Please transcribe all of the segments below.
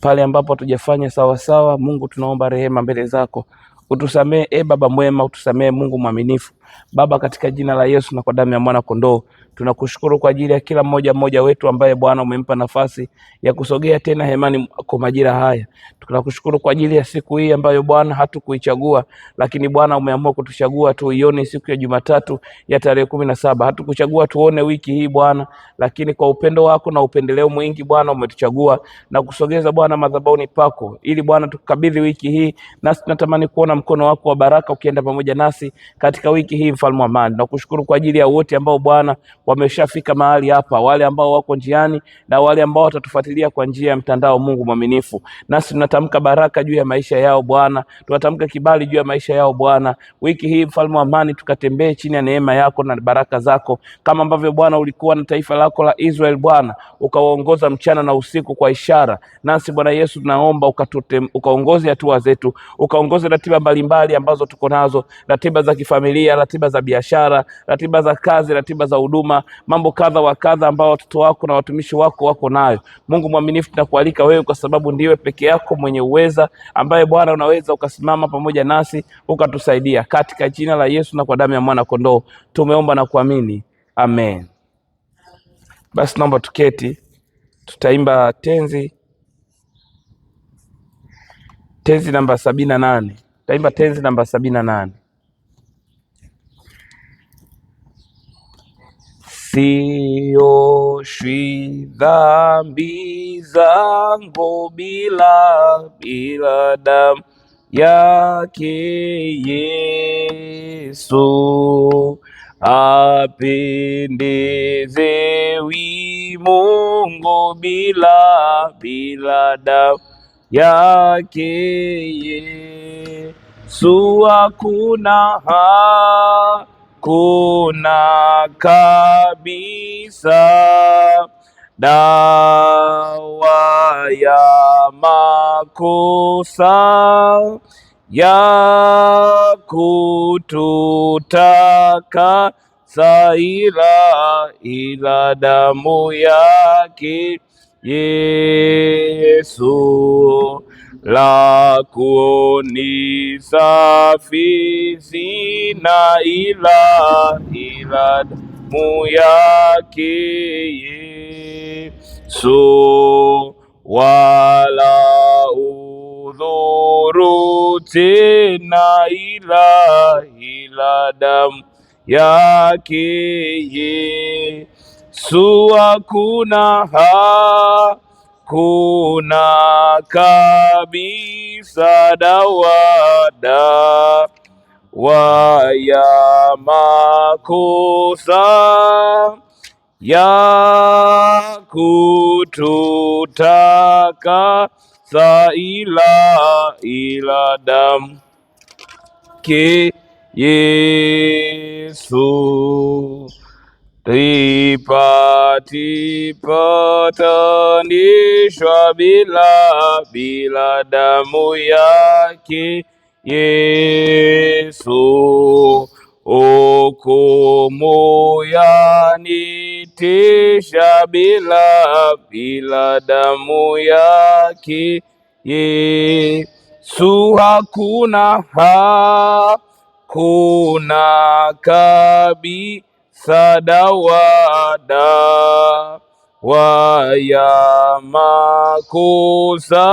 Pale ambapo tujafanya sawa sawa, Mungu tunaomba rehema mbele zako. Utusamee Baba mwema, utusamee Mungu mwaminifu. Baba, katika jina la Yesu na kwa damu ya mwana kondoo, tunakushukuru kwa ajili ya kila mmoja wetu ambaye Bwana umempa nafasi ya kusogea tena hemani kwa majira haya. Tunakushukuru kwa ajili ya siku hii ambayo Bwana hatukuichagua, lakini Bwana umeamua kutuchagua tuione siku ya Jumatatu ya tarehe 17. Hatukuchagua tuone wiki hii Bwana, lakini kwa upendo wako na upendeleo mwingi Bwana umetuchagua na kusogeza Bwana madhabahuni pako, ili Bwana tukabidhi wiki hii, nasi tunatamani kuona mkono wako wa baraka ukienda pamoja nasi katika wiki hii, mfalme wa amani. Nakushukuru kwa ajili ya wote ambao Bwana wameshafika mahali hapa, wale ambao wako njiani na wale ambao watatufuatilia kwa njia ya mtandao. Mungu mwaminifu, nasi tunatamka baraka juu ya maisha yao Bwana, tunatamka kibali juu ya maisha yao Bwana. Wiki hii mfalme wa amani, tukatembee chini ya neema yako na baraka zako, kama ambavyo Bwana ulikuwa na taifa lako la Israeli Bwana, ukawaongoza mchana na usiku kwa ishara. Nasi Bwana Yesu tunaomba ukaongoze hatua zetu, ukaongoze ratiba mbalimbali ambazo tuko nazo, ratiba za kifamilia, ratiba za biashara, ratiba za kazi, ratiba za huduma, mambo kadha wa kadha ambao watoto wako na watumishi wako wako nayo. Mungu mwaminifu, tunakualika wewe kwa sababu ndiwe peke yako mwenye uweza, ambaye Bwana unaweza ukasimama pamoja nasi ukatusaidia. Katika jina la Yesu na kwa damu ya mwana kondoo tumeomba na kuamini, amen. Basi naomba tuketi, tutaimba tenzi namba 78. Tutaimba tenzi namba 78. Sioshwi dhambi zangu bila damu yake Yesu, apendezewi Mungu bila damu yake Yesu. Hakuna kabisa dawa ya makosa ya kututakasa ila damu yake Yesu. Lako ni safi sina ila damu yake Yesu, wala udhuru tena ila damu yake Yesu. Hakuna kabisa dawa ya makosa ya kututakasa ila damu yake Yesu. Patanishwa bila damu yake Yesu. Hukumu yanitisha bila damu yake Yesu. Hakuna kabisa dawa ya makosa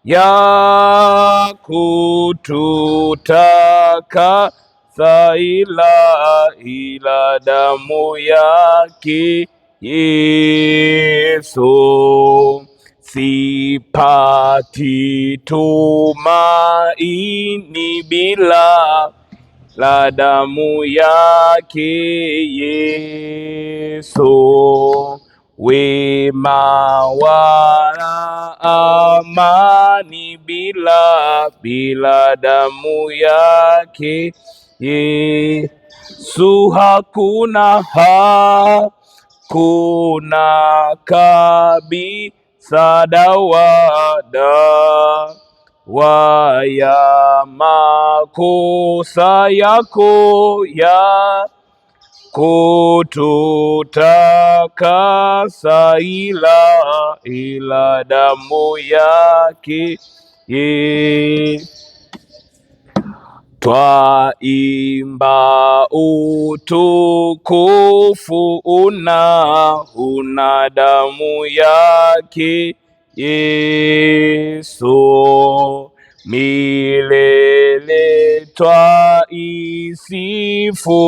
ya kututakasa ila damu yake Yesu. Sipati tumaini bila damu yake Yesu. Wema wala amani bila damu yake Yesu. Hakuna kabisa dawa ya makosa yako ya kututakasa, ila damu yake twaimba utukufu una damu yake Yesu, milele twaisifu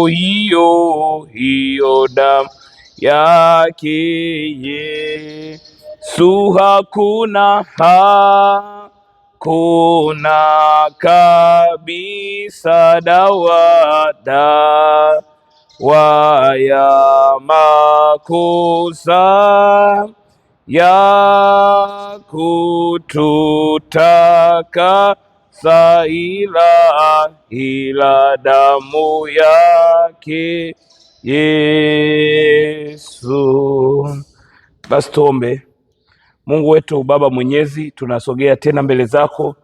hiyo damu yake Yesu. Hakuna kabisa dawa ya makosa ya kututakasa, ila damu yake Yesu. Basi tuombe. Mungu wetu Baba Mwenyezi, tunasogea tena mbele zako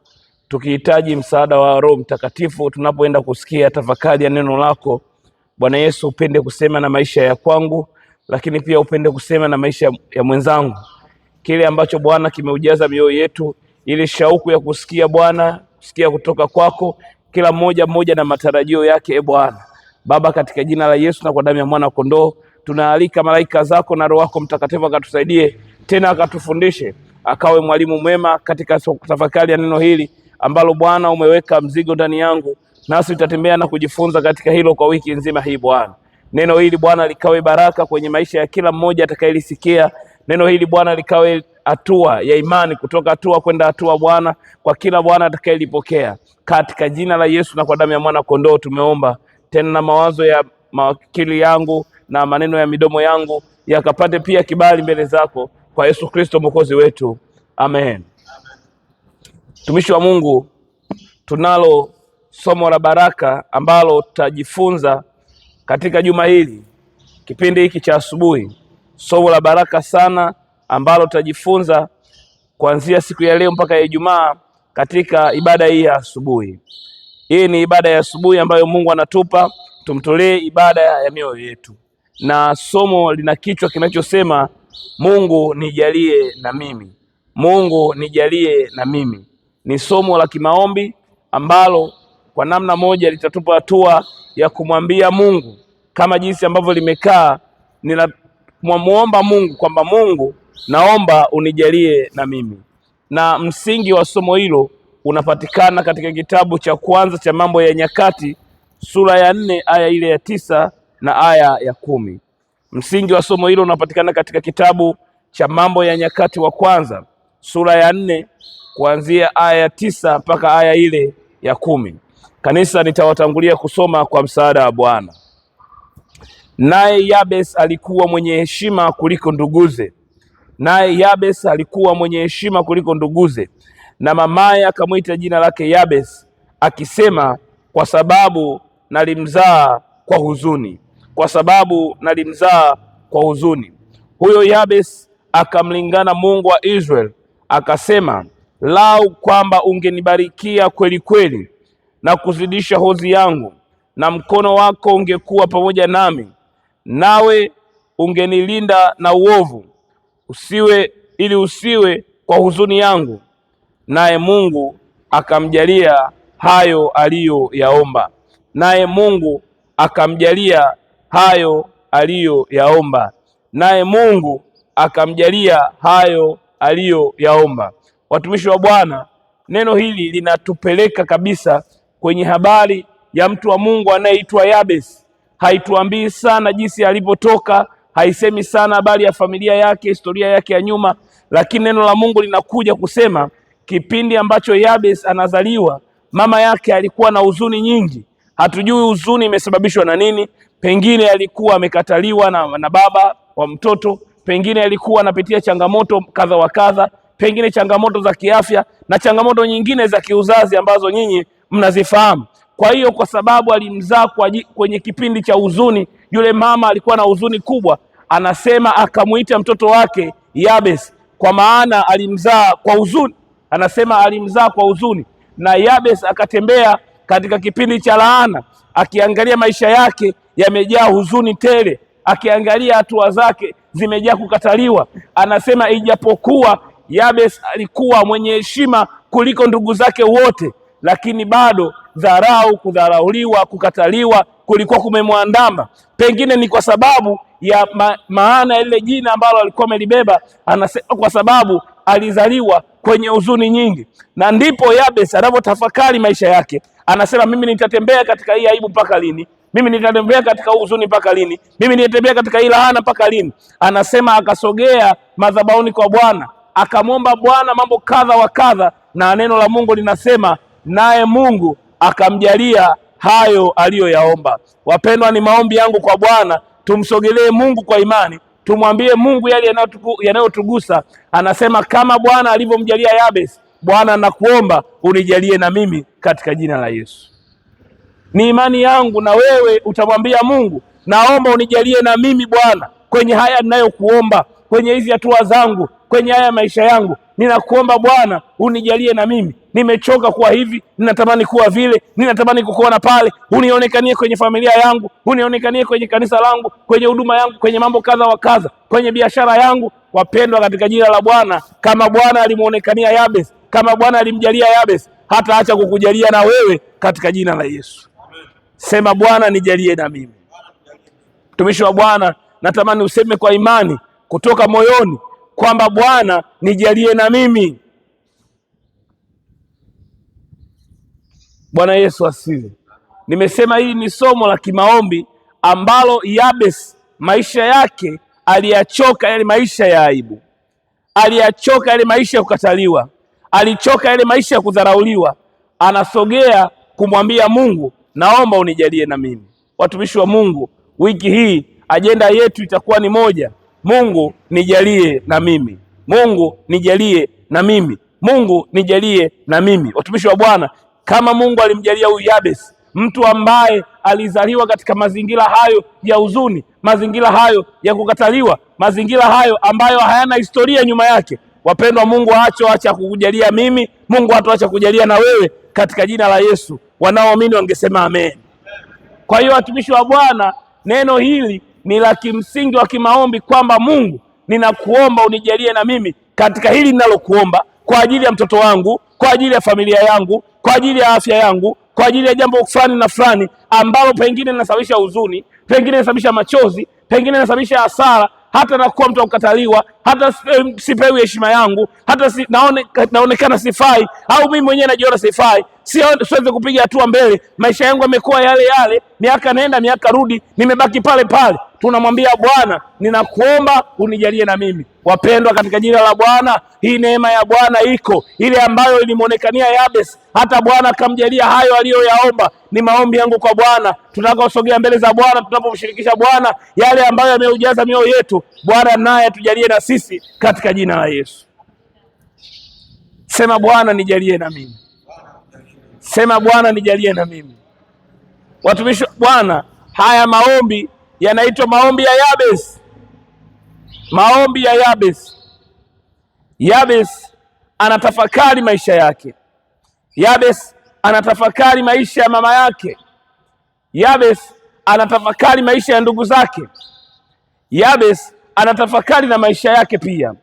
tukihitaji msaada wa Roho Mtakatifu tunapoenda kusikia tafakari ya neno lako. Bwana Yesu, upende kusema na maisha ya kwangu, lakini pia upende kusema na maisha ya mwenzangu, kile ambacho Bwana kimeujaza mioyo yetu, ili shauku ya kusikia Bwana, kusikia kutoka kwako, kila mmoja na matarajio yake. Bwana Baba, katika jina la Yesu na kwa damu ya mwana kondoo, tunaalika malaika zako na Roho wako Mtakatifu akatusaidie tena, akatufundishe, akawe mwalimu mwema katika tafakari ya neno hili ambalo Bwana umeweka mzigo ndani yangu, nasi tutatembea na kujifunza katika hilo kwa wiki nzima hii. Bwana, neno hili Bwana likawe baraka kwenye maisha ya kila mmoja atakayelisikia. Neno hili Bwana likawe hatua ya imani, kutoka hatua kwenda hatua Bwana, kwa kila Bwana atakayelipokea, katika jina la Yesu na kwa damu ya mwana kondoo tumeomba. Tena na mawazo ya akili yangu na maneno ya midomo yangu yakapate pia kibali mbele zako, kwa Yesu Kristo mwokozi wetu, amen. Mtumishi wa Mungu, tunalo somo la baraka ambalo tutajifunza katika juma hili, kipindi hiki cha asubuhi. Somo la baraka sana ambalo tutajifunza kuanzia siku ya leo mpaka Ijumaa katika ibada hii ya asubuhi. Hii ni ibada ya asubuhi ambayo Mungu anatupa tumtolee ibada ya mioyo yetu, na somo lina kichwa kinachosema Mungu nijalie na mimi. Mungu nijalie na mimi ni somo la kimaombi ambalo kwa namna moja litatupa hatua ya kumwambia Mungu, kama jinsi ambavyo limekaa, ninamuomba Mungu kwamba Mungu, naomba unijalie na mimi. Na msingi wa somo hilo unapatikana katika kitabu cha kwanza cha Mambo ya Nyakati sura ya 4 aya ile ya 9 na aya ya 10. Msingi wa somo hilo unapatikana katika kitabu cha Mambo ya Nyakati wa kwanza sura ya 4 kuanzia aya ya 9 mpaka aya ile ya 10. Kanisa, nitawatangulia kusoma kwa msaada wa Bwana. Naye Yabes alikuwa mwenye heshima kuliko nduguze. Na mamaye akamwita jina lake Yabes, akisema, kwa sababu nalimzaa kwa huzuni. Huyo Yabes akamlingana Mungu wa Israeli, akasema, lau kwamba ungenibarikia kweli kweli na kuzidisha hozi yangu, na mkono wako ungekuwa pamoja nami, nawe ungenilinda na uovu, ili usiwe kwa huzuni yangu. Naye Mungu akamjalia hayo aliyoyaomba. Watumishi wa Bwana, neno hili linatupeleka kabisa kwenye habari ya mtu wa Mungu anayeitwa Yabes. Haituambii sana jinsi alipotoka, haisemi sana habari ya familia yake, historia yake ya nyuma, lakini neno la Mungu linakuja kusema kipindi ambacho Yabes anazaliwa, mama yake alikuwa na huzuni nyingi. Hatujui huzuni imesababishwa na nini. Pengine alikuwa amekataliwa na baba wa mtoto, pengine alikuwa anapitia changamoto kadha wa kadha, pengine changamoto za kiafya na changamoto nyingine za kiuzazi ambazo nyinyi mnazifahamu. Kwa hiyo kwa sababu alimzaa kwenye kipindi cha huzuni, yule mama alikuwa na huzuni kubwa. Anasema akamuita mtoto wake Yabes, kwa maana alimzaa kwa huzuni. Na Yabes akatembea katika kipindi cha laana, akiangalia maisha yake yamejaa huzuni tele, akiangalia hatua zake zimejaa kukataliwa. Anasema ijapokuwa Yabes alikuwa mwenye heshima kuliko ndugu zake wote, lakini bado dharau, kudharauliwa, kukataliwa kulikuwa kumemwandama. Pengine ni kwa sababu ya maana ile jina ambalo alikuwa amelibeba. Anasema kwa sababu alizaliwa kwenye huzuni nyingi. Na ndipo Yabes anapotafakari maisha yake, anasema mimi nitatembea katika hii aibu mpaka lini? Mimi nitatembea katika huzuni mpaka lini? Mimi nitatembea katika hii laana mpaka lini? Anasema akasogea madhabahuni kwa Bwana, akamwomba Bwana mambo kadha wa kadha, na neno la Mungu linasema naye Mungu akamjalia hayo aliyoyaomba. Wapendwa, ni maombi yangu kwa Bwana, tumsogelee Mungu kwa imani, tumwambie Mungu yale yanayotugusa. Anasema kama Bwana alivyomjalia Yabes, Bwana nakuomba unijalie na mimi katika jina la Yesu. Ni imani yangu na wewe utamwambia Mungu, naomba unijalie na mimi Bwana kwenye haya ninayokuomba, kwenye hizi hatua zangu, kwenye haya maisha yangu, ninakuomba Bwana unijalie na mimi. Nimechoka kuwa hivi, ninatamani kuwa vile, ninatamani kukuona pale. Unionekanie kwenye familia yangu, unionekanie kwenye kanisa langu, kwenye huduma yangu, kwenye mambo kadha wa kadha, kwenye biashara yangu. Wapendwa katika jina la Bwana, kama Bwana alimuonekania Yabes, kama Bwana alimjalia Yabes, hata acha kukujalia na wewe katika jina la Yesu. Sema Bwana nijalie na mimi. Mtumishi wa Bwana, natamani useme kwa imani kutoka moyoni kwamba Bwana nijalie na mimi. Bwana Yesu asifiwe. Nimesema hili ni somo la kimaombi ambalo Yabes maisha yake aliyachoka yale maisha ya aibu, aliyachoka yale maisha ya kukataliwa, alichoka yale maisha ya kudharauliwa. Anasogea kumwambia Mungu, naomba unijalie na mimi. Watumishi wa Mungu, wiki hii ajenda yetu itakuwa ni moja: Mungu nijalie na mimi, Mungu nijalie na mimi, Mungu nijalie na mimi. Watumishi wa Bwana, kama Mungu alimjalia huyu Yabes, mtu ambaye alizaliwa katika mazingira hayo ya huzuni, mazingira hayo ya kukataliwa, mazingira hayo ambayo hayana historia nyuma yake. Wapendwa, Mungu acha kukujalia mimi, Mungu hatoacha kujalia na wewe katika jina la Yesu. Wanaoamini wangesema amen. Kwa hiyo watumishi wa Bwana, neno hili ni la kimsingi wa kimaombi kwamba Mungu, ninakuomba unijalie na mimi katika hili ninalokuomba, kwa ajili ya mtoto wangu, kwa ajili ya familia yangu, kwa ajili ya afya yangu, kwa ajili ya jambo fulani na fulani ambalo pengine linasababisha huzuni, pengine linasababisha machozi, pengine linasababisha hasara, hata nakuwa mtu kukataliwa, hata sipewi heshima yangu, hata naonekana sifai, au mimi mwenyewe najiona sifai, siwezi kupiga hatua mbele. Maisha yangu yamekuwa yale yale, miaka nenda miaka rudi, nimebaki pale pale. Tunamwambia Bwana, ninakuomba unijalie na mimi. Wapendwa katika jina la Bwana, hii neema ya Bwana iko ile ambayo ilimuonekania Yabes, hata Bwana akamjalia hayo aliyoyaomba. Ni maombi yangu kwa Bwana, tunaposogea mbele za Bwana, tunapomshirikisha Bwana yale ambayo yameujaza mioyo yetu, Bwana naye atujalie na sisi katika jina la Yesu. Sema Bwana nijalie na mimi. Sema Bwana nijalie na mimi. Watumishi wa Bwana, haya maombi yanaitwa maombi ya Yabes. Maombi ya Yabes. Yabes anatafakari maisha yake. Yabes anatafakari maisha ya mama yake. Yabes anatafakari maisha ya ndugu zake. Yabes anatafakari na maisha yake pia.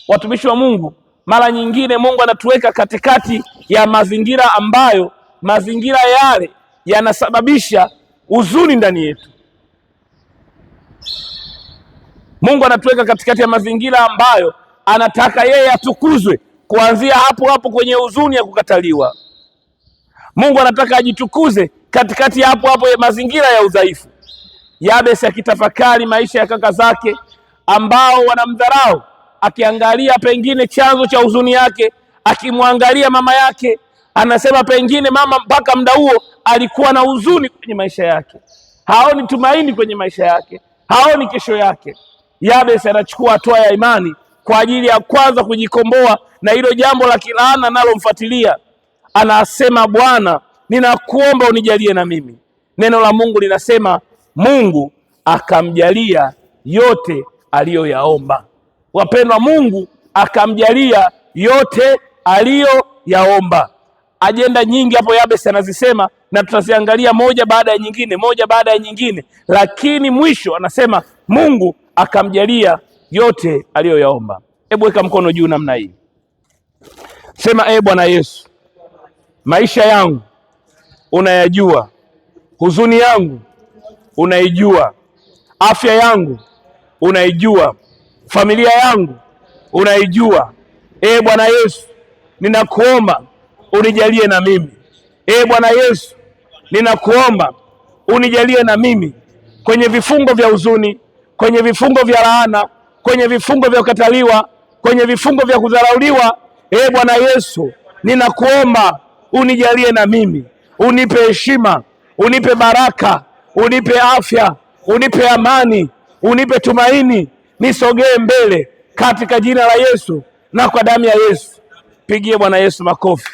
Watumishi wa Mungu, mara nyingine Mungu anatuweka katikati ya mazingira ambayo mazingira yale yanasababisha huzuni ndani yetu. Mungu anatuweka katikati ya mazingira ambayo anataka yeye atukuzwe kuanzia hapo hapo kwenye huzuni ya kukataliwa. Mungu anataka ajitukuze katikati ya hapo hapo ya mazingira ya udhaifu. Yabes akitafakari maisha ya kaka zake ambao wanamdharau, akiangalia pengine chanzo cha huzuni yake, akimwangalia mama yake, anasema pengine mama mpaka muda huo alikuwa na huzuni kwenye maisha yake, haoni tumaini kwenye maisha yake, haoni kesho yake. Yabes anachukua hatua ya imani kwa ajili ya kwanza kujikomboa na hilo jambo la kilaana nalomfuatilia. Anasema Bwana, ninakuomba unijalie na mimi. Neno la Mungu linasema Mungu akamjalia yote aliyoyaomba. Wapendwa, Mungu akamjalia yote aliyoyaomba. Ajenda nyingi hapo Yabes anazisema na tutaziangalia moja baada ya nyingine, moja baada ya nyingine, lakini mwisho anasema Mungu akamjalia yote aliyoyaomba. Hebu weka mkono juu namna hii, sema Bwana Yesu, maisha yangu unayajua, huzuni yangu unaijua, afya yangu unaijua, familia yangu unaijua. Bwana Yesu, ninakuomba unijalie na mimi. Bwana Yesu, ninakuomba unijalie na mimi kwenye vifungo vya huzuni, kwenye vifungo vya laana, kwenye vifungo vya kukataliwa, kwenye vifungo vya kudharauliwa. Bwana Yesu, ninakuomba unijalie na mimi, unipe heshima, unipe baraka, unipe afya, unipe amani, unipe tumaini, nisogee mbele katika jina la Yesu na kwa damu ya Yesu. Pigie Bwana Yesu makofi.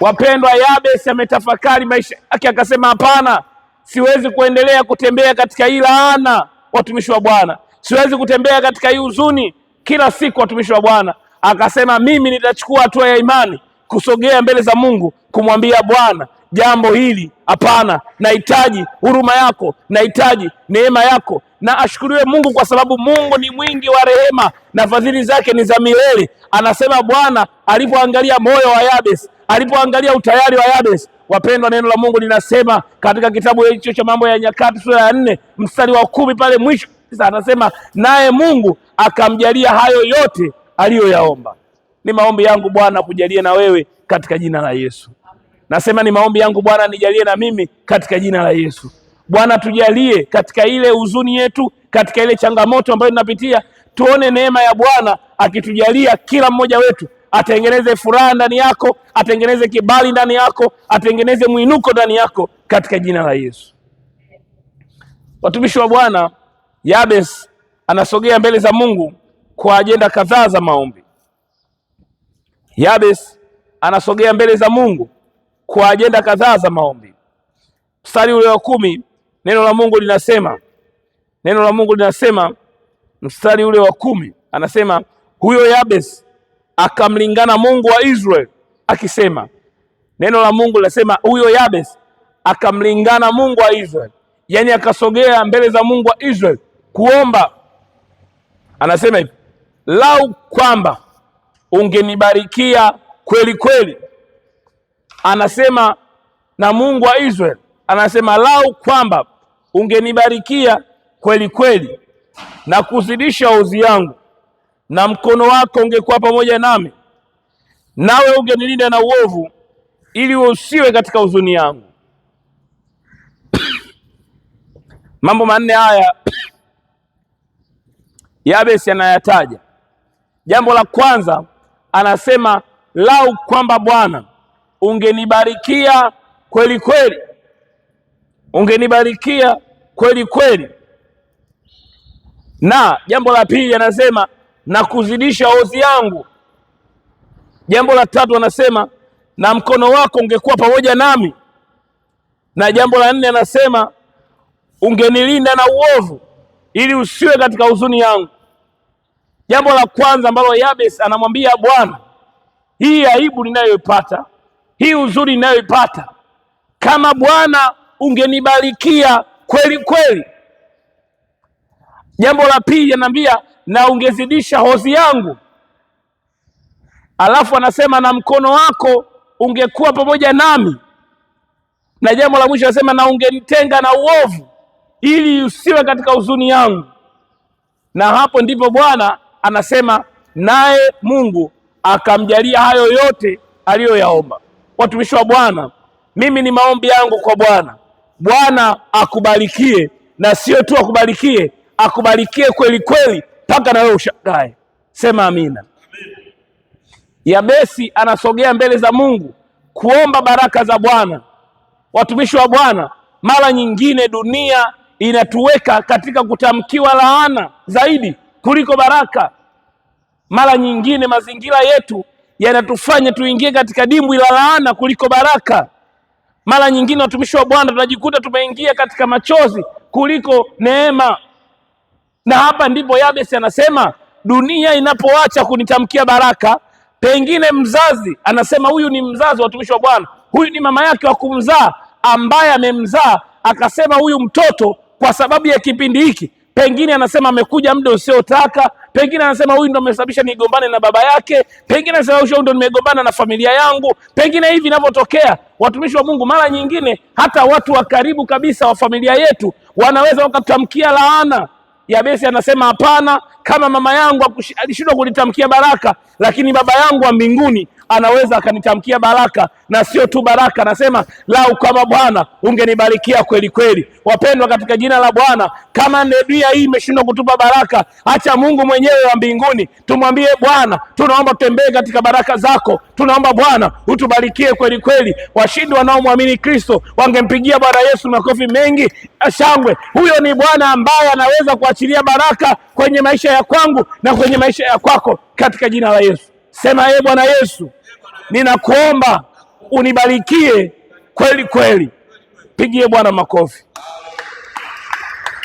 Wapendwa, Yabesi ametafakari maisha yake akasema, hapana, siwezi kuendelea kutembea katika hii laana, watumishi wa Bwana, siwezi kutembea katika hii huzuni kila siku, watumishi wa Bwana. Akasema, mimi nitachukua hatua ya imani kusogea mbele za Mungu, kumwambia Bwana, jambo hili hapana, nahitaji huruma yako, nahitaji neema yako. Na ashukuriwe Mungu kwa sababu Mungu ni mwingi wa rehema na fadhili zake ni za milele. Anasema Bwana alipoangalia moyo wa Yabesi, alipoangalia utayari wa Yabesi. Wapendwa, neno la Mungu linasema katika kitabu hicho cha Mambo ya Nyakati sura ya 4 mstari wa 10 pale mwisho, anasema naye Mungu akamjalia hayo yote aliyoyaomba. Ni maombi yangu Bwana kujalie na wewe katika jina la Yesu. Nasema ni maombi yangu Bwana nijalie na mimi katika jina la Yesu. Bwana tujalie katika ile huzuni yetu, katika ile changamoto ambayo tunapitia, tuone neema ya Bwana akitujalia kila mmoja wetu, atengeneze furaha ndani yako, atengeneze kibali ndani yako, atengeneze mwinuko ndani yako katika jina la Yesu. Watumishi wa Bwana, Yabesi anasogea mbele za Mungu kwa ajenda kadhaa za maombi. Yabesi anasogea mbele za Mungu kwa ajenda kadhaa za maombi. Mstari ule wa 10, neno la Mungu linasema, mstari ule wa 10 anasema, huyo Yabesi akamlingana Mungu wa Israeli akisema. Neno la Mungu linasema huyo Yabesi akamlingana Mungu wa Israeli, yani akasogea mbele za Mungu wa Israeli kuomba. Anasema hivi, lau kwamba ungenibarikia kweli kweli. Anasema na Mungu wa Israeli, anasema lau kwamba ungenibarikia kweli kweli na kuzidisha ozi yangu, na mkono wako ungekuwa pamoja nami, nawe ungenilinda na uovu, ili usiwe katika huzuni yangu. Mambo manne haya Yabesi anayataja. Jambo la kwanza anasema lau kwamba Bwana ungenibarikia kweli kweli, ungenibarikia kweli kweli. Na jambo la pili anasema na kuzidisha ozi yangu. Jambo la tatu anasema na mkono wako ungekuwa pamoja nami. Na jambo la 4 anasema ungenilinda na uovu, ili usiwe katika huzuni yangu. Jambo la kwanza ambalo Yabesi anamwambia Bwana, hii aibu ninayoipata, hii huzuni ninayoipata, kama Bwana ungenibarikia kweli kweli. Jambo la pili anambia na ungezidisha hozi yangu. Alafu anasema na mkono wako ungekuwa pamoja nami. Na jambo la mwisho anasema na ungenitenga na uovu, ili usiwe katika huzuni yangu. Na hapo ndipo Bwana anasema naye Mungu akamjalia hayo yote aliyoyaomba. Watumishi wa Bwana, mimi ni maombi yangu kwa Bwana, Bwana akubarikie, na sio tu akubarikie, akubarikie kweli kweli mpaka na wewe ushangae. Sema amina. Yabesi anasogea mbele za Mungu kuomba baraka za Bwana. Watumishi wa Bwana, mara nyingine dunia inatuweka katika kutamkiwa laana zaidi kuliko baraka. Mara nyingine mazingira yetu yanatufanya tuingie katika dimbwi la laana kuliko baraka. Mara nyingine watumishi wa Bwana tunajikuta tumeingia katika machozi kuliko neema. Na hapa ndipo Yabesi anasema dunia inapoacha kunitamkia baraka, pengine mzazi anasema huyu ni mzazi, watumishi wa Bwana, Huyu ni mama yake wa kumzaa ambaye amemzaa, akasema huyu mtoto kwa sababu ya kipindi hiki, pengine anasema amekuja muda usiotaka, pengine anasema huyu ndo amesababisha nigombane na baba yake, pengine anasema huyu ndo nimegombana na familia yangu, pengine hivi inavyotokea. Watumishi wa Mungu, mara nyingine hata watu wa karibu kabisa wa familia yetu wanaweza wakatamkia laana. Yabesi anasema hapana, kama mama yangu alishindwa kunitamkia baraka, lakini baba yangu wa mbinguni anaweza akanitamkia baraka, na sio tu baraka, anasema lau kama Bwana ungenibarikia kweli kweli. Wapendwa katika jina la Bwana, kama dunia hii imeshindwa kutupa baraka, acha Mungu mwenyewe wa mbinguni tumwambie Bwana, tunaomba tutembee katika baraka zako, tunaomba Bwana utubarikie kweli kweli. Washindi wanaomwamini Kristo wangempigia Bwana Yesu makofi mengi, shangwe. Huyo ni Bwana ambaye anaweza kuachilia baraka kwenye maisha ya kwangu na kwenye maisha ya kwako katika jina la Yesu. Sema, Bwana Yesu, ninakuomba unibarikie kweli kweli. Pigie Bwana makofi.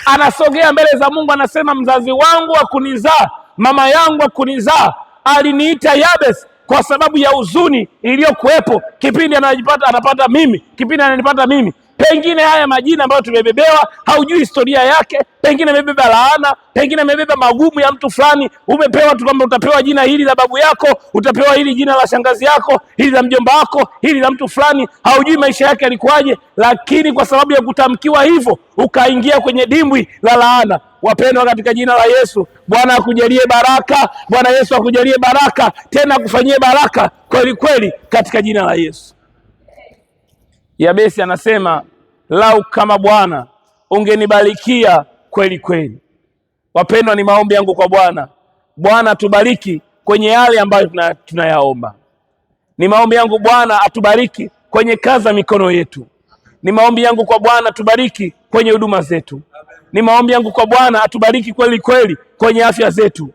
Anasogea mbele za Mungu, anasema mzazi wangu wa kunizaa, mama yangu wa kunizaa aliniita Yabesi kwa sababu ya huzuni iliyokuwepo kipindi anapata mimi, kipindi ananipata mimi. Pengine haya majina ambayo tumebebewa, haujui historia yake, pengine amebeba laana, pengine amebeba magumu ya mtu fulani. Umepewa tu kwamba utapewa jina hili la babu yako, utapewa hili jina la shangazi yako, hili la mjomba wako, hili la mtu fulani. Haujui maisha yake alikuwaje, lakini kwa sababu ya kutamkiwa hivyo ukaingia kwenye dimbwi la laana. Wapendwa katika jina la Yesu, Bwana akujalie baraka, Bwana Yesu akujalie baraka, tena akufanyie baraka kweli kweli katika jina la Yesu. Yabesi anasema lau kama Bwana ungenibarikia kweli kweli. Wapendwa, ni maombi yangu kwa Bwana. Bwana atubariki kwenye yale ambayo tunayaomba. Ni maombi yangu Bwana atubariki kwenye kazi za mikono yetu. Ni maombi yangu kwa Bwana atubariki kwenye huduma zetu. Ni maombi yangu kwa Bwana atubariki kweli kweli kwenye afya zetu.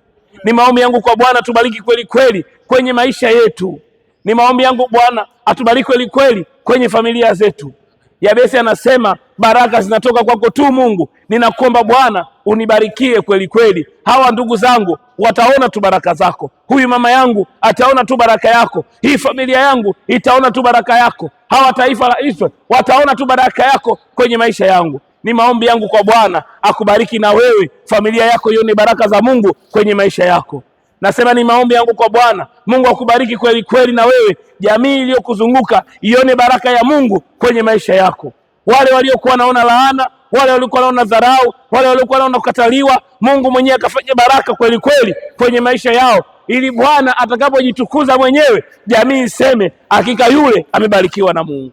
Ni maombi yangu kwa Bwana atubariki kweli kweli kwenye maisha yetu. Ni maombi yangu Bwana atubariki kweli kweli kwenye familia zetu. Yabesi anasema baraka zinatoka kwako tu Mungu. Ninakuomba Bwana unibarikie kweli kweli. Hawa ndugu zangu wataona tu baraka zako. Huyu mama yangu ataona tu baraka yako. Hii familia yangu itaona tu baraka yako. Hawa taifa la Israeli wataona tu baraka yako kwenye maisha yangu. Ni maombi yangu kwa Bwana akubariki na wewe familia yako ione baraka za Mungu kwenye maisha yako. Nasema ni maombi yangu kwa Bwana, Mungu akubariki kweli kweli na wewe jamii iliyokuzunguka ione baraka ya Mungu kwenye maisha yako. Wale waliokuwa wanaona laana, wale waliokuwa wanaona dharau, wale waliokuwa wanaona kukataliwa, Mungu mwenyewe akafanya baraka kweli kweli kwenye maisha yao, ili Bwana atakapojitukuza mwenyewe jamii iseme hakika yule amebarikiwa na Mungu.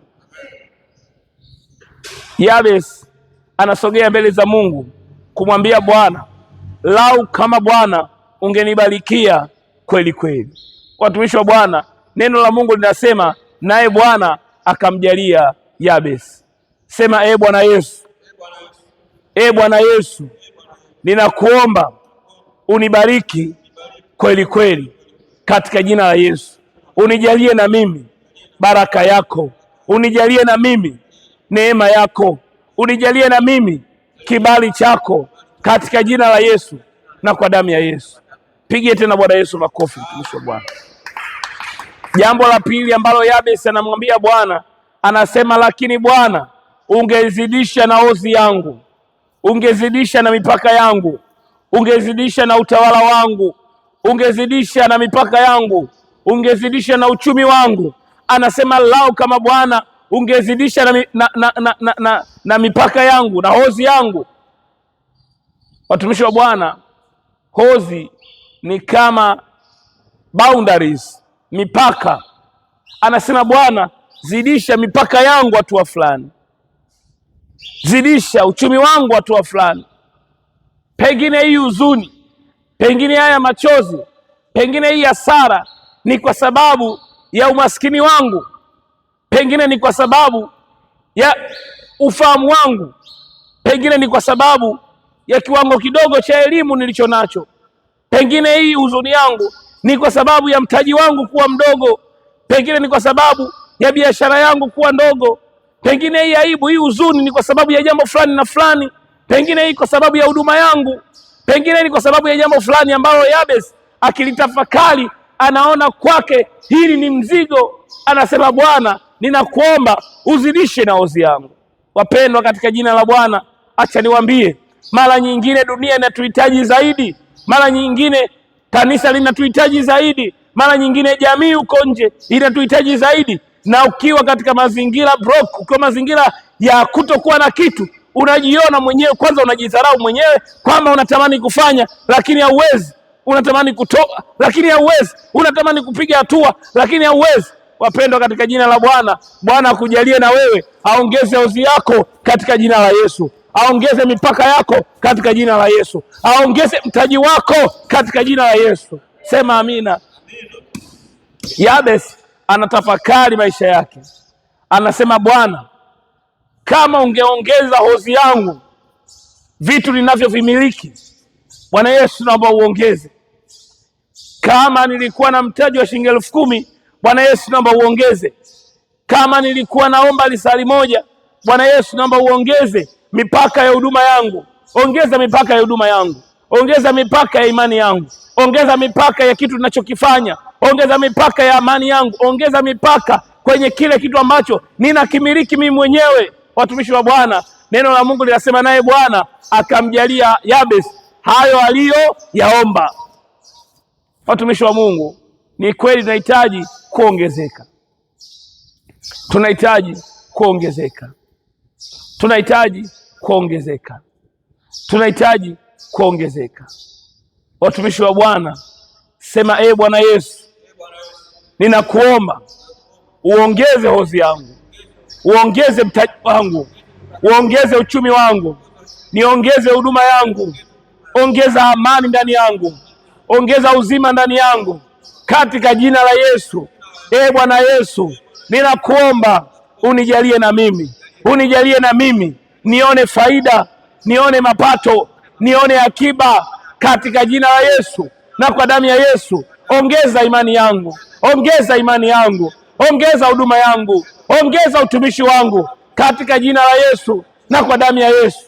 Yabesi anasogea mbele za Mungu kumwambia Bwana, lau kama Bwana ungenibarikia kweli kweli. Watumishi wa Bwana, neno la Mungu linasema naye Bwana akamjalia Yabesi. Sema, Bwana Yesu, Bwana Yesu, ninakuomba unibariki kweli kweli katika jina la Yesu. Unijalie na mimi baraka yako, unijalie na mimi neema yako, unijalie na mimi kibali chako katika jina la Yesu na kwa damu ya Yesu. Pigie tena Bwana Yesu makofi, mtumishi wa Bwana. Jambo la pili ambalo Yabesi anamwambia Bwana, anasema lakini Bwana ungezidisha na ozi yangu, ungezidisha na mipaka yangu, ungezidisha na utawala wangu, ungezidisha na mipaka yangu, ungezidisha na uchumi wangu. Anasema lau kama Bwana ungezidisha na mipaka yangu na hozi yangu. Watumishi wa Bwana, hozi ni kama boundaries, mipaka. Anasema Bwana, zidisha mipaka yangu hatua fulani, zidisha uchumi wangu hatua fulani. Pengine hii huzuni, pengine haya machozi, pengine hii hasara ni kwa sababu ya umaskini wangu, pengine ni kwa sababu ya ufahamu wangu, pengine ni kwa sababu ya kiwango kidogo cha elimu nilicho nacho. Pengine hii huzuni yangu ni kwa sababu ya mtaji wangu kuwa mdogo, pengine ni kwa sababu ya biashara yangu kuwa ndogo, pengine hii aibu, hii huzuni ni kwa sababu ya jambo fulani na fulani, pengine hii kwa sababu ya huduma yangu, pengine ni kwa sababu ya jambo fulani ambalo Yabesi akilitafakari anaona kwake hili ni mzigo. Anasema Bwana, ninakuomba uzidishe na hozi yangu. Wapendwa katika jina la Bwana, acha niwaambie, mara nyingine dunia inatuhitaji zaidi, mara nyingine kanisa linatuhitaji zaidi, mara nyingine jamii uko nje inatuhitaji zaidi. Na ukiwa katika mazingira broke, ukiwa mazingira ya kutokuwa na kitu, unajiona mwenyewe, kwanza unajidharau mwenyewe kwamba unatamani kufanya lakini hauwezi, unatamani kutoa lakini hauwezi, unatamani kupiga hatua lakini hauwezi. Wapendwa katika jina la Bwana, Bwana akujalie na wewe, aongeze hozi yako katika jina la Yesu, aongeze mipaka yako katika jina la Yesu, aongeze mtaji wako katika jina la Yesu. Sema amina. Yabesi anatafakari maisha yake, anasema, Bwana, kama ungeongeza hozi yangu, vitu ninavyovimiliki, Bwana Yesu naomba uongeze. Kama nilikuwa na mtaji wa shilingi 10,000, Bwana Yesu naomba uongeze. Kama nilikuwa naomba lisali moja, Bwana Yesu naomba uongeze mipaka ya huduma yangu. Ongeza mipaka ya huduma yangu, ongeza mipaka ya imani yangu, ongeza mipaka ya kitu ninachokifanya, ongeza mipaka ya amani yangu, ongeza mipaka kwenye kile kitu ambacho ninakimiliki mimi mwenyewe. Watumishi wa Bwana, neno la Mungu linasema, naye Bwana akamjalia Yabesi hayo aliyoyaomba. Watumishi wa Mungu, ni kweli tunahitaji kuongezeka, tunahitaji kuongezeka, tunahitaji kuongezeka, tunahitaji kuongezeka. Watumishi wa Bwana, sema, Bwana Yesu, ninakuomba uongeze hozi yangu, uongeze mtaji wangu, uongeze uchumi wangu, niongeze huduma yangu, ongeza amani ndani yangu, ongeza uzima ndani yangu katika jina la Yesu. Bwana Yesu, ninakuomba unijalie na mimi, unijalie na mimi nione faida, nione mapato, nione akiba katika jina la Yesu na kwa damu ya Yesu. Ongeza imani yangu, ongeza imani yangu, ongeza huduma yangu, ongeza utumishi wangu katika jina la Yesu na kwa damu ya Yesu.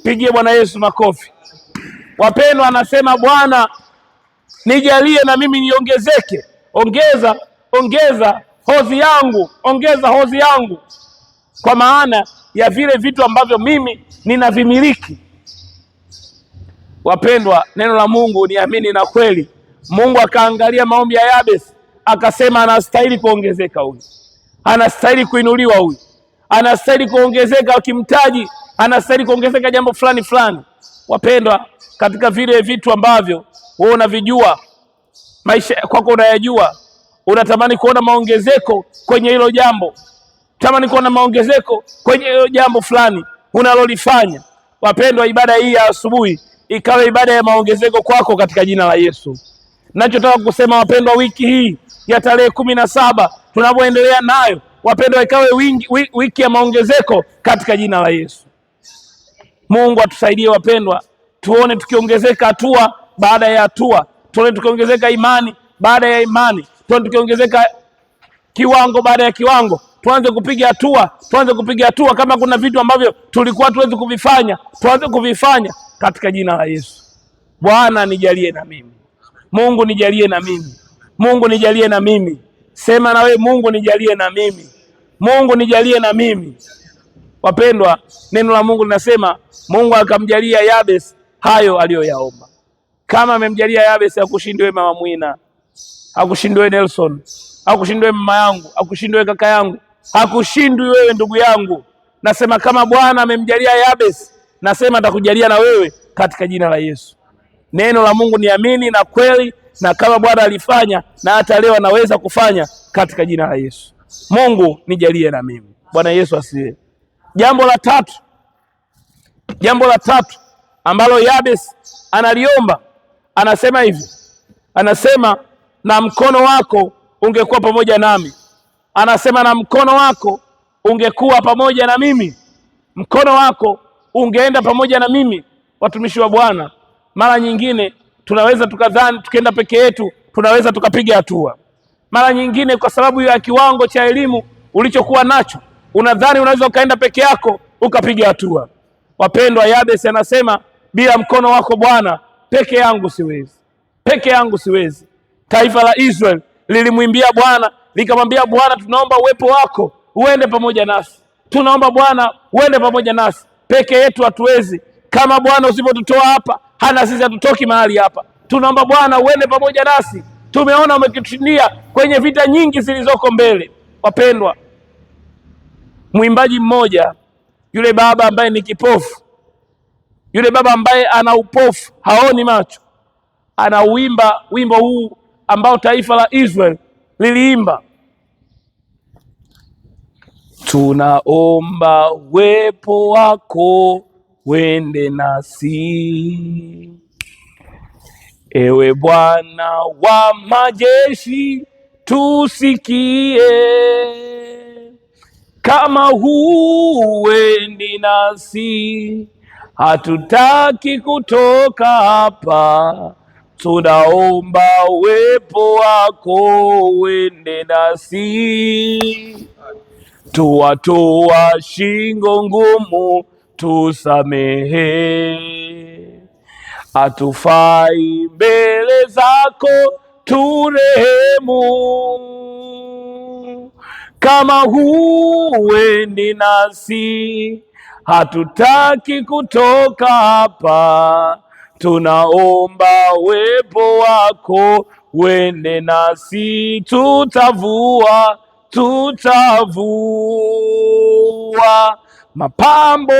Pigie Bwana Yesu makofi. Wapendwa, anasema, Bwana nijalie na mimi niongezeke. Ongeza hozi yangu, ongeza hozi yangu, kwa maana ya vile vitu ambavyo mimi ninavimiliki. Wapendwa, neno la Mungu ni amini na kweli. Mungu akaangalia maombi ya Yabesi akasema, anastahili kuongezeka huyu, anastahili kuinuliwa huyu, anastahili kuongezeka kimtaji, anastahili kuongezeka jambo fulani fulani. Wapendwa, katika vile vitu ambavyo wewe unavijua, maisha kwako unayajua, unatamani kuona maongezeko kwenye hilo jambo, tamani kuona maongezeko kwenye hilo jambo fulani unalolifanya. Wapendwa, ibada hii ya asubuhi ikawa ibada ya maongezeko kwako katika jina la Yesu. Nachotaka kusema wapendwa, wiki hii ya tarehe 17 tunapoendelea nayo, wapendwa, ikawe wiki ya maongezeko katika jina la Yesu. Mungu atusaidie wapendwa, tuone tukiongezeka hatua baada ya hatua, tuone tukiongezeka imani baada ya imani, tuone tukiongezeka kiwango baada ya kiwango. Tuanze kupiga hatua, kama kuna vitu ambavyo tulikuwa tuwezi kuvifanya, tuanze kuvifanya katika jina la Yesu. Bwana nijalie na mimi, Mungu nijalie na mimi, Mungu nijalie na mimi. Sema na wewe, Mungu nijalie na mimi, Mungu nijalie na mimi. Wapendwa, neno la Mungu linasema Mungu akamjalia Yabesi hayo aliyoyaomba. Kama amemjalia Yabesi, hakushindwe mama Mwina, hakushindwe Nelson, hakushindwe mama yangu, hakushindwe kaka yangu, hakushindwi wewe ndugu yangu. Nasema kama Bwana amemjalia Yabesi, nasema atakujalia na wewe katika jina la Yesu. Neno la Mungu ni amini na kweli, na kama Bwana alifanya na hata leo anaweza kufanya katika jina la Yesu. Mungu nijalie na mimi. Bwana Yesu asifiwe. Jambo la tatu ambalo Yabesi analiomba, anasema hivi, anasema, na mkono wako ungekuwa pamoja nami. Anasema, na mkono wako ungekuwa pamoja na mimi, mkono wako ungeenda pamoja na mimi. Watumishi wa Bwana, mara nyingine tunaweza tukadhani tukienda peke yetu tunaweza tukapiga hatua. Mara nyingine kwa sababu ya kiwango cha elimu ulichokuwa nacho, unadhani unaweza ukaenda peke yako ukapiga hatua. Wapendwa, Yabesi anasema, bila mkono wako Bwana, peke yangu siwezi, peke yangu siwezi. Taifa la Israeli lilimwimbia Bwana, likamwambia Bwana, tunaomba uwepo wako uende pamoja nasi. Tunaomba Bwana uende pamoja nasi, peke yetu hatuwezi. Kama Bwana usipotutoa hapa, hana sisi hatutoki mahali hapa. Tunaomba Bwana uende pamoja nasi. Tumeona umekitushindia kwenye vita nyingi zilizoko mbele. Wapendwa, mwimbaji mmoja, yule baba ambaye ni kipofu, yule baba ambaye ana upofu, haoni macho, anauimba wimbo huu ambao taifa la Israeli liliimba: tunaomba uwepo wako wende nasi, ewe Bwana wa majeshi, tusikie. Kama huendi nasi, hatutaki kutoka hapa. Tunaomba uwepo wako wende nasi, tuwatoa shingo ngumu, tusamehe. Hatufai mbele zako, turehemu. Kama huendi nasi, hatutaki kutoka hapa. Tunaomba uwepo wako wende nasi, tutavua mapambo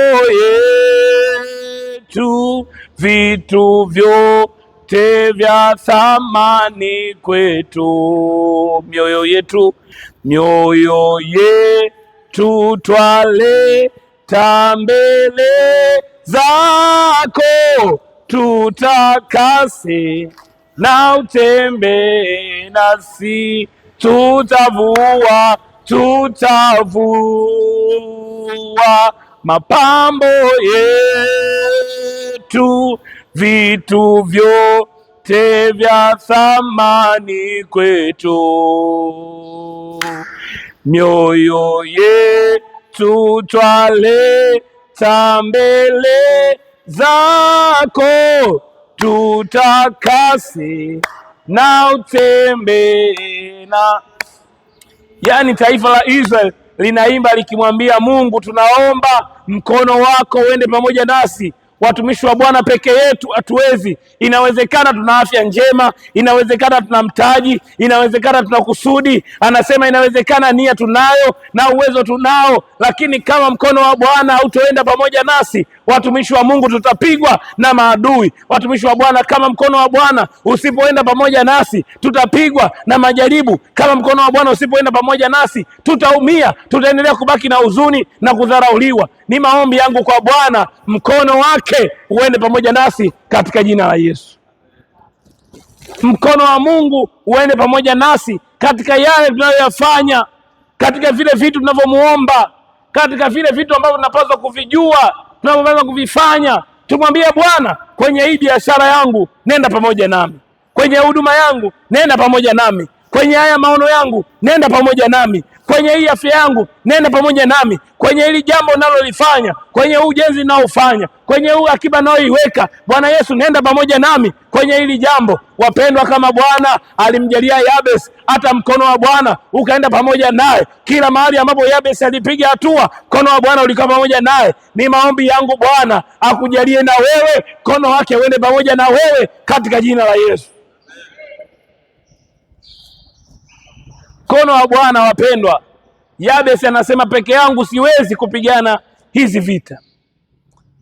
yetu, vitu vyote vya thamani kwetu. Mioyo yetu twaleta mbele zako, tutakase na utembee nasi. Tutavua mapambo yetu, vitu vyote vya thamani kwetu. Mioyo yetu twaleta mbele zako, tutakase na utembee na. Yaani taifa la Israeli linaimba likimwambia Mungu, tunaomba mkono wako uende pamoja nasi. Watumishi wa Bwana peke yetu hatuwezi. Inawezekana tuna afya njema, inawezekana tuna mtaji, inawezekana tuna kusudi. Anasema inawezekana nia tunayo na uwezo tunao, lakini kama mkono wa Bwana hautoenda pamoja nasi, watumishi wa Mungu tutapigwa na maadui. Watumishi wa Bwana, kama mkono wa Bwana usipoenda pamoja nasi, tutapigwa na majaribu. Kama mkono wa Bwana usipoenda pamoja nasi, tutaumia, tutaendelea kubaki na huzuni na kudharauliwa. Ni maombi yangu kwa Bwana, mkono wake uende pamoja nasi katika jina la Yesu. Mkono wa Mungu uende pamoja nasi katika yale tunayoyafanya, katika vile vitu tunavyomuomba, katika vile vitu ambavyo tunapaswa kuvijua, tunavyopaswa kuvifanya. Tumwambie Bwana, kwenye hii biashara yangu nenda pamoja nami, kwenye huduma yangu nenda pamoja nami, kwenye haya maono yangu nenda pamoja nami, kwenye hii afya yangu nenda pamoja nami, kwenye hili jambo nalolifanya, kwenye ujenzi ninaofanya, kwenye huu akiba naoiweka, Bwana Yesu nenda pamoja nami kwenye hili jambo. Wapendwa, kama Bwana alimjalia Yabes, hata mkono wa Bwana ukaenda pamoja naye. Kila mahali ambapo Yabes alipiga hatua, mkono wa Bwana ulikuwa pamoja naye. Ni maombi yangu Bwana akujalie na wewe, mkono wake uende pamoja na wewe katika jina la Yesu. Mkono wa Bwana, wapendwa, Yabes anasema peke yangu siwezi kupigana hizi vita.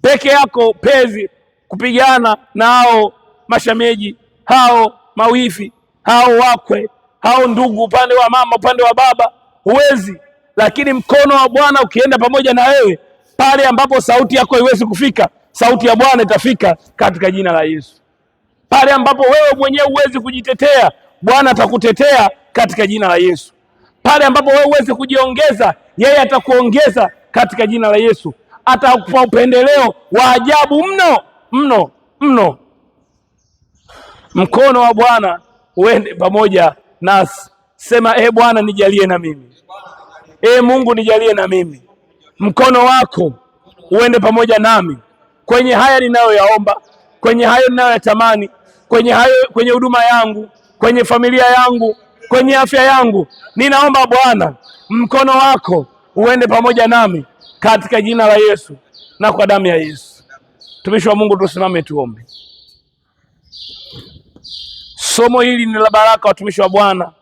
Peke yako pezi kupigana na hao mashemeji, hao mawifi, hao wakwe, hao ndugu, upande wa mama, upande wa baba, huwezi. Lakini mkono wa Bwana ukienda pamoja na wewe, pale ambapo sauti yako haiwezi kufika, sauti ya Bwana itafika katika jina la Yesu. Pale ambapo wewe mwenyewe huwezi kujitetea, Bwana atakutetea katika jina la Yesu. Pale ambapo wewe huwezi kujiongeza, yeye atakuongeza katika jina la Yesu. Atakupa upendeleo wa ajabu mno. Mkono wa Bwana uende pamoja nasi. Sema, Bwana nijalie na mimi. Mungu nijalie na mimi. Mkono wako uende pamoja nami kwenye haya ninayoyaomba, kwenye hayo ninayoyatamani, kwenye huduma yangu, kwenye familia yangu, kwenye afya yangu. Ninaomba Bwana mkono wako uende pamoja nami katika jina la Yesu na kwa damu ya Yesu. Mtumishi wa Mungu, tusimame tuombe. Somo hili ni la baraka, watumishi wa Bwana.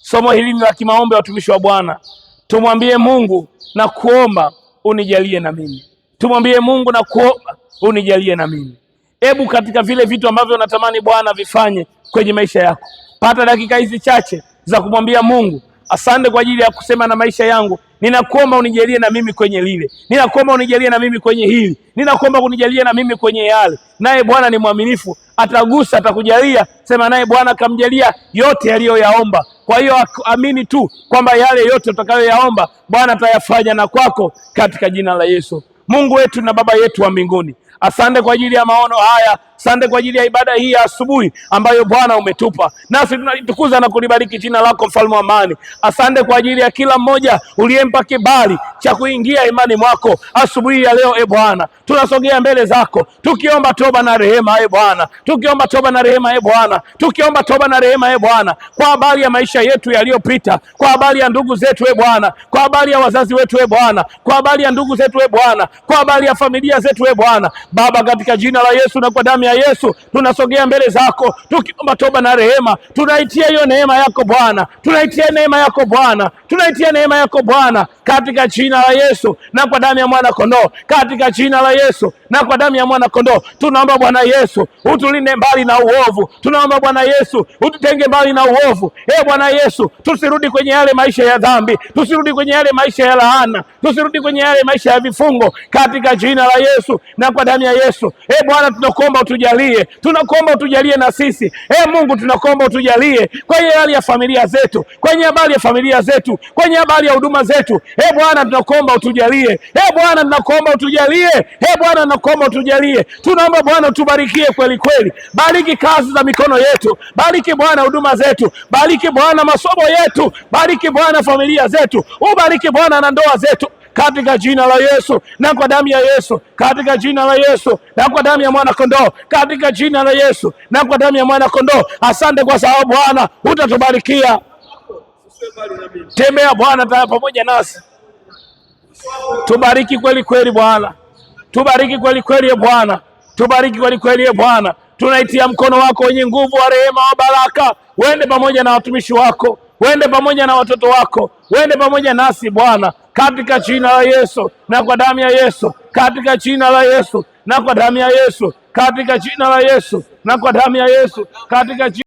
Somo hili ni la kimaombi, watumishi wa Bwana. Tumwambie Mungu na kuomba unijalie na mimi. Tumwambie Mungu na kuomba unijalie na mimi. Hebu katika vile vitu ambavyo natamani Bwana vifanye kwenye maisha yako, pata dakika hizi chache za kumwambia Mungu, asante kwa ajili ya kusema na maisha yangu. Ninakuomba unijalie na mimi kwenye lile. Ninakuomba unijalie na mimi kwenye hili. Ninakuomba unijalie na mimi kwenye yale. Naye Bwana ni mwaminifu, atagusa, atakujalia. Sema naye Bwana akamjalia yote aliyoyaomba. Kwa hiyo amini tu kwamba yale yote utakayoyaomba Bwana atayafanya na kwako katika jina la Yesu. Mungu wetu na Baba yetu wa mbinguni, asante kwa ajili ya maono haya. Asante kwa ajili ya ibada hii ya asubuhi ambayo Bwana umetupa, nasi tunalitukuza na kulibariki jina lako, mfalme wa amani. Asante kwa ajili ya kila mmoja uliyempa kibali cha kuingia imani mwako asubuhi ya leo. Bwana, tunasogea mbele zako tukiomba toba na rehema, Bwana, tukiomba toba na rehema, Bwana, tukiomba toba na rehema, Bwana, kwa habari ya maisha yetu yaliyopita, kwa habari ya ndugu zetu, Bwana, kwa habari ya wazazi wetu, Bwana, kwa habari ya ndugu zetu, Bwana, kwa habari ya familia zetu, Bwana. Baba, katika jina la Yesu na kwa damu ya Yesu tunasogea mbele zako tukiomba toba na rehema. Tunaitia hiyo neema yako Bwana, tunaitia neema yako Bwana, tunaitia neema yako Bwana, katika jina la Yesu na kwa damu ya mwana kondoo, katika jina la Yesu na kwa damu ya mwana kondoo. Tunaomba Bwana Yesu utulinde mbali na uovu, tunaomba Bwana Yesu ututenge mbali na uovu. Bwana Yesu, tusirudi kwenye yale maisha ya dhambi, tusirudi kwenye yale maisha ya laana, tusirudi kwenye yale maisha ya vifungo, katika jina la Yesu na kwa damu ya Yesu. Bwana, tunakuomba utujalie, tunakuomba utujalie na sisi. Mungu, tunakuomba utujalie kwenye hali ya familia zetu, kwenye habari ya familia zetu, kwenye habari ya huduma zetu. Bwana, tunakuomba utujalie. Bwana, tunakuomba utujalie. Bwana, tunakuomba utujalie. Tunaomba Bwana utubarikie kweli kweli. Bariki kazi za mikono yetu, bariki Bwana huduma zetu, bariki Bwana masomo yetu, bariki Bwana familia zetu, ubariki Bwana na ndoa zetu, katika jina la Yesu na kwa damu ya Yesu, katika jina la Yesu na kwa damu ya mwana kondoo, katika jina la Yesu na kwa damu ya mwana kondoo. Asante kwa sababu Bwana utatubarikia. Tembea Bwana pamoja nasi, tubariki kweli kweli Bwana, tubariki kweli kweli Bwana, tubariki kweli kweli Bwana. Tunaitia mkono wako wenye nguvu wa rehema, wa baraka, uende pamoja na watumishi wako, uende pamoja na watoto wako, uende pamoja nasi Bwana, katika jina la Yesu na kwa damu ya Yesu, katika jina la Yesu na kwa damu ya Yesu, katika jina la Yesu na kwa damu ya Yesu, katika